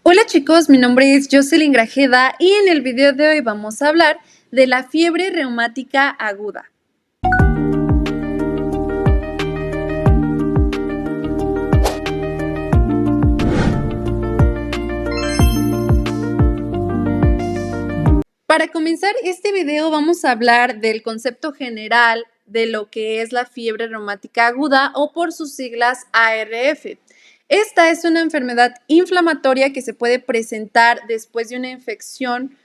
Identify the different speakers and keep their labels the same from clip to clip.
Speaker 1: Hola chicos, mi nombre es Jocelyn Grajeda y en el video de hoy vamos a hablar de la fiebre reumática aguda. Para comenzar este video vamos a hablar del concepto general de lo que es la fiebre reumática aguda o por sus siglas ARF. Esta es una enfermedad inflamatoria que se puede presentar después de una infección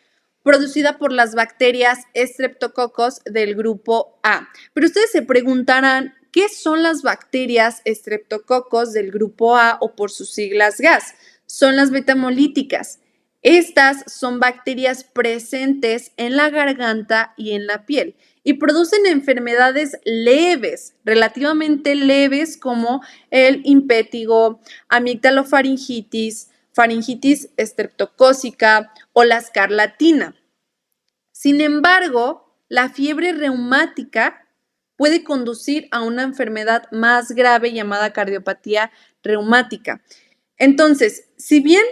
Speaker 1: producida por las bacterias Streptococcus del grupo A. Pero ustedes se preguntarán, ¿qué son las bacterias Streptococcus del grupo A o por sus siglas GAS? Son las betamolíticas. Estas son bacterias presentes en la garganta y en la piel y producen enfermedades leves, relativamente leves, como el impétigo, amigdalofaringitis, faringitis estreptocócica o la escarlatina. Sin embargo, la fiebre reumática puede conducir a una enfermedad más grave llamada cardiopatía reumática. Entonces, si bien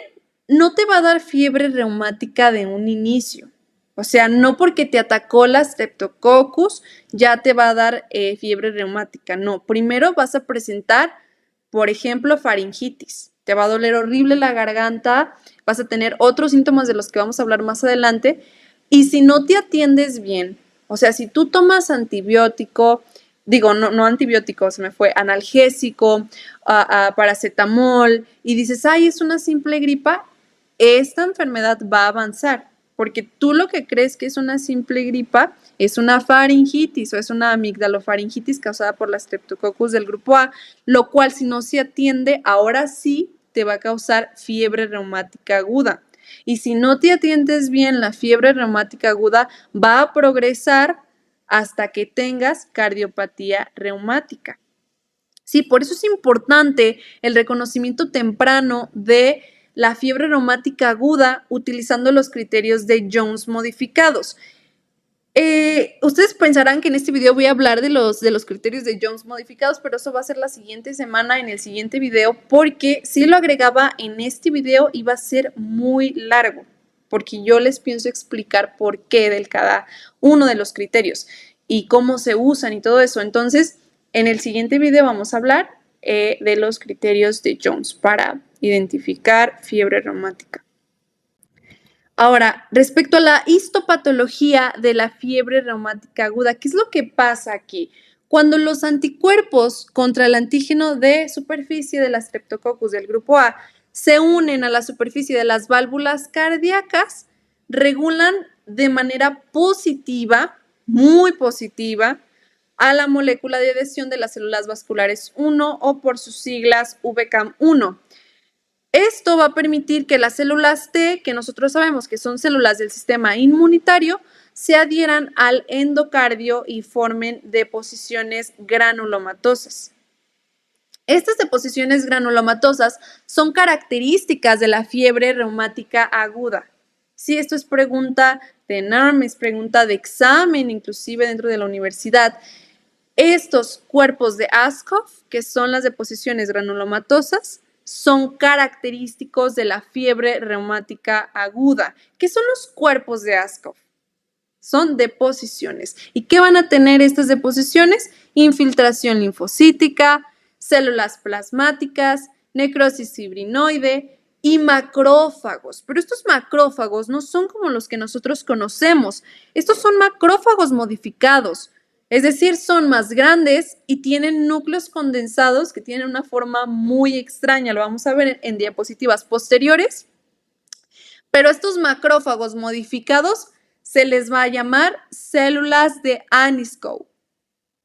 Speaker 1: no te va a dar fiebre reumática de un inicio, o sea, no porque te atacó la Streptococcus ya te va a dar fiebre reumática, no. Primero vas a presentar, por ejemplo, faringitis. Te va a doler horrible la garganta, vas a tener otros síntomas de los que vamos a hablar más adelante. Y si no te atiendes bien, o sea, si tú tomas antibiótico, no antibiótico, se me fue, analgésico, paracetamol, y dices, ay, es una simple gripa, esta enfermedad va a avanzar, porque tú lo que crees que es una simple gripa es una faringitis o es una amigdalofaringitis causada por la Streptococcus del grupo A, lo cual si no se atiende, ahora sí te va a causar fiebre reumática aguda. Y si no te atiendes bien, la fiebre reumática aguda va a progresar hasta que tengas cardiopatía reumática. Sí, por eso es importante el reconocimiento temprano de la fiebre reumática aguda utilizando los criterios de Jones modificados. Ustedes pensarán que en este video voy a hablar de los criterios de Jones modificados, pero eso va a ser la siguiente semana en el siguiente video, porque si lo agregaba en este video iba a ser muy largo, porque yo les pienso explicar por qué de cada uno de los criterios y cómo se usan y todo eso. Entonces, en el siguiente video vamos a hablar de los criterios de Jones para identificar fiebre reumática. Ahora, respecto a la histopatología de la fiebre reumática aguda, ¿qué es lo que pasa aquí? Cuando los anticuerpos contra el antígeno de superficie de la Streptococcus del grupo A se unen a la superficie de las válvulas cardíacas, regulan de manera positiva, muy positiva, a la molécula de adhesión de las células vasculares 1 o por sus siglas VCAM1. Esto va a permitir que las células T, que nosotros sabemos que son células del sistema inmunitario, se adhieran al endocardio y formen deposiciones granulomatosas. Estas deposiciones granulomatosas son características de la fiebre reumática aguda. Sí, esto es pregunta de NARM, es pregunta de examen, inclusive dentro de la universidad. Estos cuerpos de Askoff, que son las deposiciones granulomatosas, son característicos de la fiebre reumática aguda. ¿Qué son los cuerpos de Askoff? Son deposiciones. ¿Y qué van a tener estas deposiciones? Infiltración linfocítica, células plasmáticas, necrosis fibrinoide y macrófagos. Pero estos macrófagos no son como los que nosotros conocemos. Estos son macrófagos modificados. Es decir, son más grandes y tienen núcleos condensados que tienen una forma muy extraña. Lo vamos a ver en diapositivas posteriores. Pero estos macrófagos modificados se les va a llamar células de Aniscoe.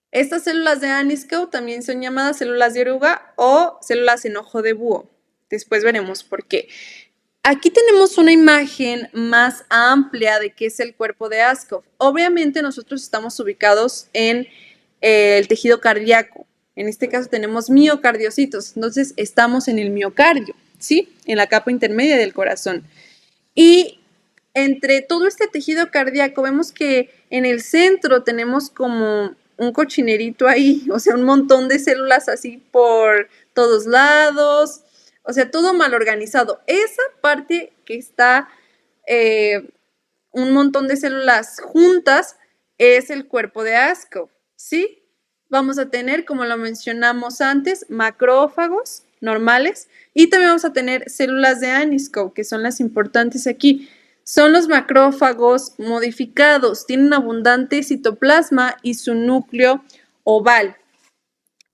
Speaker 1: Estas células de Aniscoe también son llamadas células de oruga o células en ojo de búho. Después veremos por qué. Aquí tenemos una imagen más amplia de qué es el cuerpo de Askoff. Obviamente nosotros estamos ubicados en el tejido cardíaco. En este caso tenemos miocardiocitos, entonces estamos en el miocardio, ¿sí? En la capa intermedia del corazón. Y entre todo este tejido cardíaco vemos que en el centro tenemos como un cochinerito ahí, o sea, un montón de células así por todos lados. O sea, todo mal organizado. Esa parte que está un montón de células juntas es el cuerpo de Aschov, ¿sí? Vamos a tener, como lo mencionamos antes, macrófagos normales y también vamos a tener células de Aniscoe, que son las importantes aquí. Son los macrófagos modificados, tienen abundante citoplasma y su núcleo oval.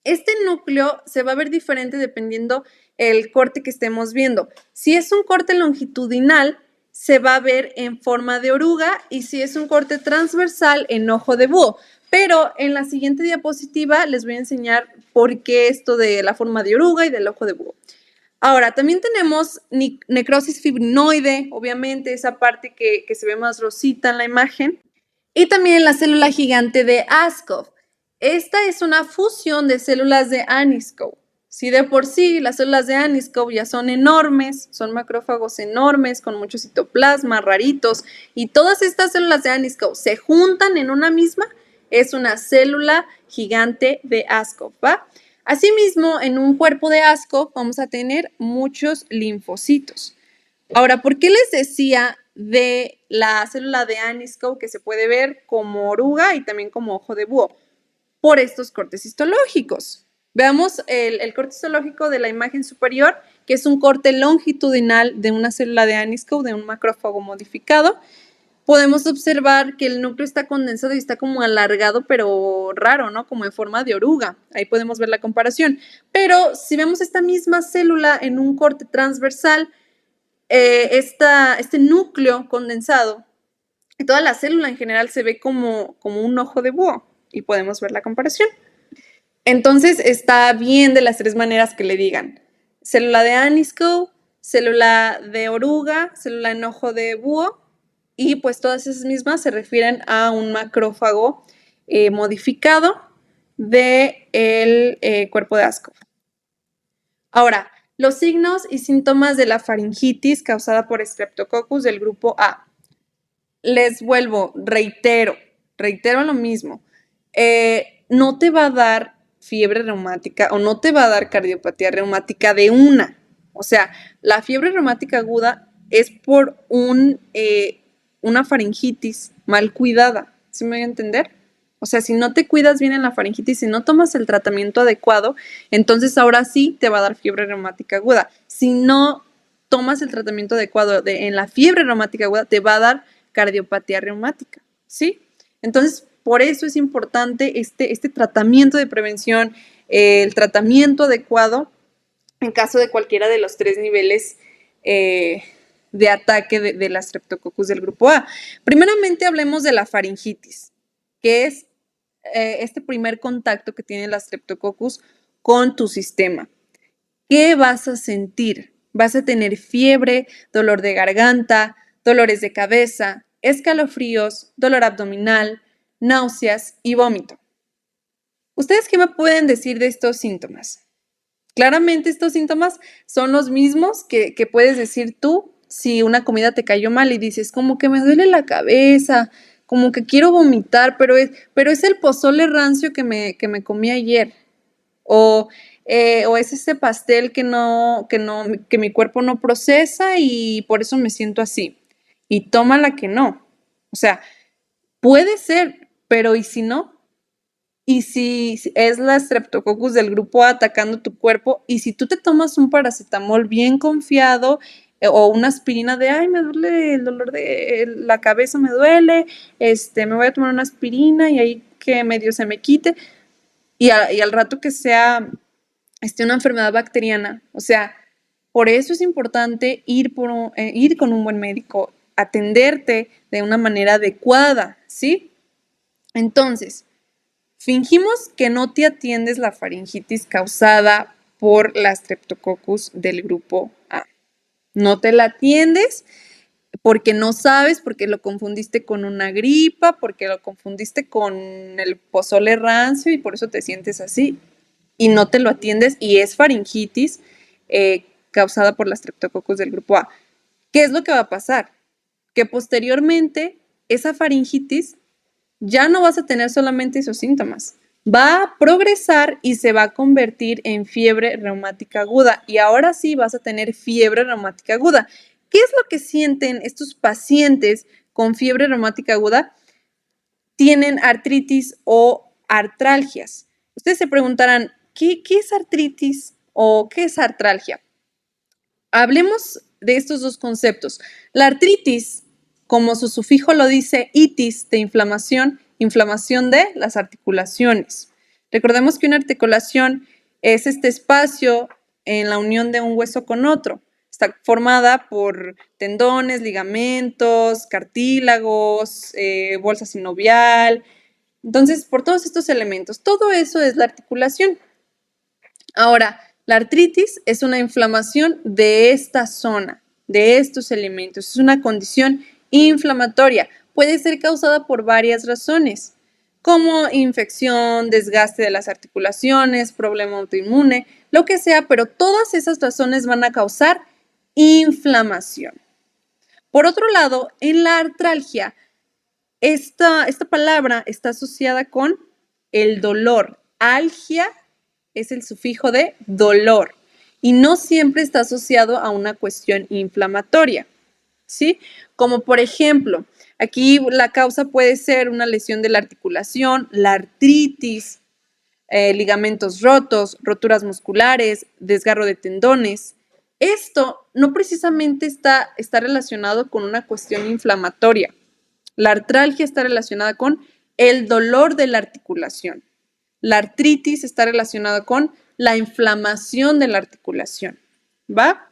Speaker 1: Este núcleo se va a ver diferente dependiendo el corte que estemos viendo. Si es un corte longitudinal, se va a ver en forma de oruga y si es un corte transversal, en ojo de búho. Pero en la siguiente diapositiva les voy a enseñar por qué esto de la forma de oruga y del ojo de búho. Ahora, también tenemos necrosis fibrinoide, obviamente esa parte que se ve más rosita en la imagen. Y también la célula gigante de Aschov. Esta es una fusión de células de Aniscoe. Si de por sí las células de Aniscoe ya son enormes, son macrófagos enormes con mucho citoplasma, raritos, y todas estas células de Aniscoe se juntan en una misma, es una célula gigante de Aschov, ¿va? Asimismo, en un cuerpo de Aschov vamos a tener muchos linfocitos. Ahora, ¿por qué les decía de la célula de Aniscoe que se puede ver como oruga y también como ojo de búho? Por estos cortes histológicos. Veamos el corte histológico de la imagen superior, que es un corte longitudinal de una célula de Aniscoe, de un macrófago modificado. Podemos observar que el núcleo está condensado y está como alargado, pero raro, ¿no? Como en forma de oruga. Ahí podemos ver la comparación. Pero si vemos esta misma célula en un corte transversal, este núcleo condensado, y toda la célula en general se ve como un ojo de búho y podemos ver la comparación. Entonces está bien de las tres maneras que le digan. Célula de Aniscoe, célula de oruga, célula en ojo de búho y pues todas esas mismas se refieren a un macrófago modificado del cuerpo de Aschov. Ahora, los signos y síntomas de la faringitis causada por Streptococcus del grupo A. Les vuelvo, reitero lo mismo. No te va a dar fiebre reumática o no te va a dar cardiopatía reumática de una. O sea, la fiebre reumática aguda es por una faringitis mal cuidada. ¿Sí me voy a entender? O sea, si no te cuidas bien en la faringitis, si no tomas el tratamiento adecuado, entonces ahora sí te va a dar fiebre reumática aguda. Si no tomas el tratamiento adecuado en la fiebre reumática aguda, te va a dar cardiopatía reumática, ¿sí? Entonces, por eso es importante este tratamiento de prevención, el tratamiento adecuado en caso de cualquiera de los tres niveles de ataque de la Streptococcus del grupo A. Primeramente hablemos de la faringitis, que es este primer contacto que tiene la Streptococcus con tu sistema. ¿Qué vas a sentir? Vas a tener fiebre, dolor de garganta, dolores de cabeza, escalofríos, dolor abdominal, náuseas y vómito. ¿Ustedes qué me pueden decir de estos síntomas? Claramente estos síntomas son los mismos que puedes decir tú si una comida te cayó mal y dices como que me duele la cabeza, como que quiero vomitar, pero es el pozole rancio que me comí ayer. O es ese pastel que mi cuerpo no procesa y por eso me siento así. Y tómala que no. O sea, puede ser, pero ¿y si no? ¿Y si es la Streptococcus del grupo A atacando tu cuerpo? ¿Y si tú te tomas un paracetamol bien confiado o una aspirina de, ay, me duele el dolor de la cabeza, me duele, me voy a tomar una aspirina y ahí que medio se me quite? Y al rato que sea una enfermedad bacteriana. O sea, por eso es importante ir con un buen médico, atenderte de una manera adecuada, ¿sí? Entonces, fingimos que no te atiendes la faringitis causada por la Streptococcus del grupo A. No te la atiendes porque no sabes, porque lo confundiste con una gripa, porque lo confundiste con el pozole rancio y por eso te sientes así y no te lo atiendes y es faringitis causada por la Streptococcus del grupo A. ¿Qué es lo que va a pasar? Que posteriormente esa faringitis ya no vas a tener solamente esos síntomas, va a progresar y se va a convertir en fiebre reumática aguda. Y ahora sí vas a tener fiebre reumática aguda. ¿Qué es lo que sienten estos pacientes con fiebre reumática aguda? Tienen artritis o artralgias. Ustedes se preguntarán, ¿qué es artritis o qué es artralgia? Hablemos de estos dos conceptos. La artritis, como su sufijo lo dice, itis, de inflamación, inflamación de las articulaciones. Recordemos que una articulación es este espacio en la unión de un hueso con otro. Está formada por tendones, ligamentos, cartílagos, bolsa sinovial. Entonces, por todos estos elementos, todo eso es la articulación. Ahora, la artritis es una inflamación de esta zona, de estos elementos. Es una condición inflamatoria. Puede ser causada por varias razones, como infección, desgaste de las articulaciones, problema autoinmune, lo que sea, pero todas esas razones van a causar inflamación. Por otro lado, en la artralgia, esta palabra está asociada con el dolor. Algia es el sufijo de dolor y no siempre está asociado a una cuestión inflamatoria, ¿sí? Como por ejemplo, aquí la causa puede ser una lesión de la articulación, la artritis, ligamentos rotos, roturas musculares, desgarro de tendones. Esto no precisamente está relacionado con una cuestión inflamatoria. La artralgia está relacionada con el dolor de la articulación. La artritis está relacionada con la inflamación de la articulación, ¿va?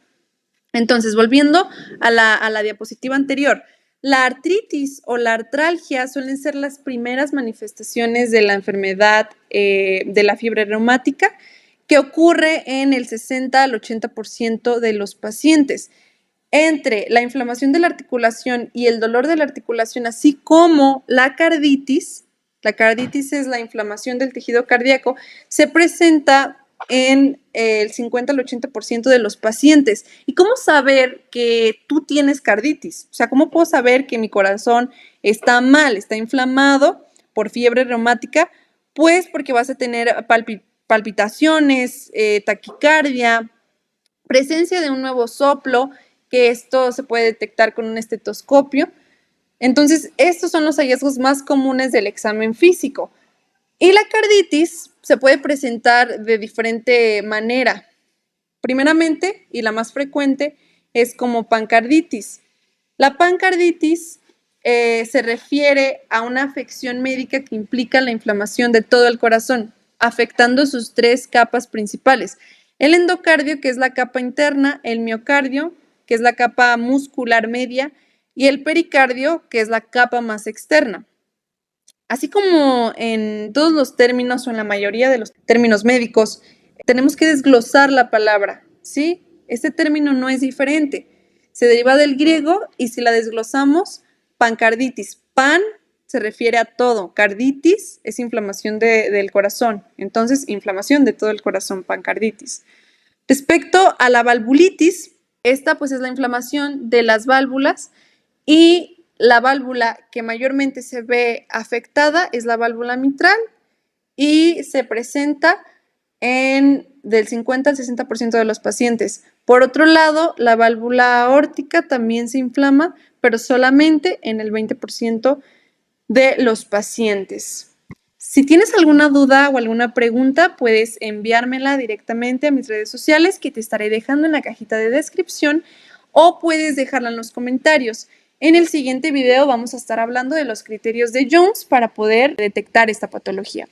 Speaker 1: Entonces, volviendo a la diapositiva anterior, la artritis o la artralgia suelen ser las primeras manifestaciones de la enfermedad de la fiebre reumática que ocurre en el 60 al 80% de los pacientes. Entre la inflamación de la articulación y el dolor de la articulación, así como la carditis es la inflamación del tejido cardíaco, se presenta en el 50 al 80% de los pacientes. ¿Y cómo saber que tú tienes carditis? O sea, ¿cómo puedo saber que mi corazón está mal, está inflamado por fiebre reumática? Pues porque vas a tener palpitaciones, taquicardia, presencia de un nuevo soplo, que esto se puede detectar con un estetoscopio. Entonces, estos son los hallazgos más comunes del examen físico. Y la carditis se puede presentar de diferente manera. Primeramente, y la más frecuente, es como pancarditis. La pancarditis se refiere a una afección médica que implica la inflamación de todo el corazón, afectando sus tres capas principales. El endocardio, que es la capa interna, el miocardio, que es la capa muscular media, y el pericardio, que es la capa más externa. Así como en todos los términos o en la mayoría de los términos médicos, tenemos que desglosar la palabra, ¿sí? Este término no es diferente. Se deriva del griego y si la desglosamos, pancarditis. Pan se refiere a todo. Carditis es inflamación del corazón. Entonces, inflamación de todo el corazón, pancarditis. Respecto a la valvulitis, esta pues es la inflamación de las válvulas y la válvula que mayormente se ve afectada es la válvula mitral y se presenta en del 50 al 60% de los pacientes. Por otro lado, la válvula aórtica también se inflama, pero solamente en el 20% de los pacientes. Si tienes alguna duda o alguna pregunta, puedes enviármela directamente a mis redes sociales que te estaré dejando en la cajita de descripción o puedes dejarla en los comentarios. En el siguiente video vamos a estar hablando de los criterios de Jones para poder detectar esta patología.